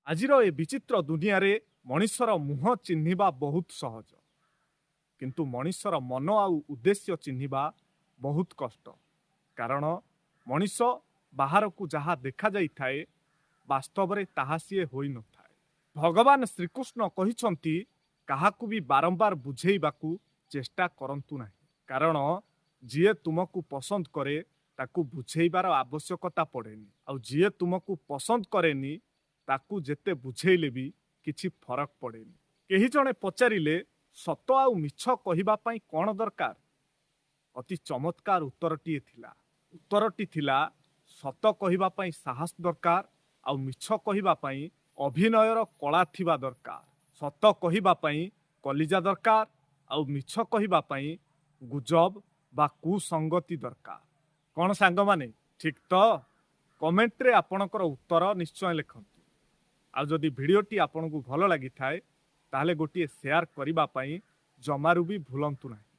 ଆଜିର ଏ ବିଚିତ୍ର ଦୁନିଆରେ ମଣିଷର ମୁହଁ ଚିହ୍ନିବା ବହୁତ ସହଜ, କିନ୍ତୁ ମଣିଷର ମନ ଆଉ ଉଦ୍ଦେଶ୍ୟ ଚିହ୍ନିବା ବହୁତ କଷ୍ଟ। କାରଣ ମଣିଷ ବାହାରକୁ ଯାହା ଦେଖାଯାଇଥାଏ, ବାସ୍ତବରେ ତାହା ସିଏ ହୋଇନଥାଏ। ଭଗବାନ ଶ୍ରୀକୃଷ୍ଣ କହିଛନ୍ତି, କାହାକୁ ବି ବାରମ୍ବାର ବୁଝେଇବାକୁ ଚେଷ୍ଟା କରନ୍ତୁ ନାହିଁ, କାରଣ ଯିଏ ତୁମକୁ ପସନ୍ଦ କରେ ତାକୁ ବୁଝେଇବାର ଆବଶ୍ୟକତା ପଡ଼େନି, ଆଉ ଯିଏ ତୁମକୁ ପସନ୍ଦ କରେନି ତାକୁ ଯେତେ ବୁଝେଇଲେ ବି କିଛି ଫରକ ପଡ଼େନି। କେହି ଜଣେ ପଚାରିଲେ, ସତ ଆଉ ମିଛ କହିବା ପାଇଁ କ'ଣ ଦରକାର? ଅତି ଚମତ୍କାର ଉତ୍ତରଟିଏ ଥିଲା। ଉତ୍ତରଟି ଥିଲା, ସତ କହିବା ପାଇଁ ସାହସ ଦରକାର, ଆଉ ମିଛ କହିବା ପାଇଁ ଅଭିନୟର କଳା ଥିବା ଦରକାର। ସତ କହିବା ପାଇଁ କଲିଜା ଦରକାର, ଆଉ ମିଛ କହିବା ପାଇଁ ଗୁଜବ ବା କୁସଙ୍ଗତି ଦରକାର। କ'ଣ ସାଙ୍ଗମାନେ, ଠିକ୍ ତ? କମେଣ୍ଟରେ ଆପଣଙ୍କର ଉତ୍ତର ନିଶ୍ଚୟ ଲେଖନ୍ତୁ। ଆଉ ଯଦି ଭିଡ଼ିଓଟି ଆପଣଙ୍କୁ ଭଲ ଲାଗିଥାଏ, ତାହେଲେ ଗୋଟିଏ ସେୟାର କରିବା ପାଇଁ ଜମାରୁ ବି ଭୁଲନ୍ତୁ ନାହିଁ।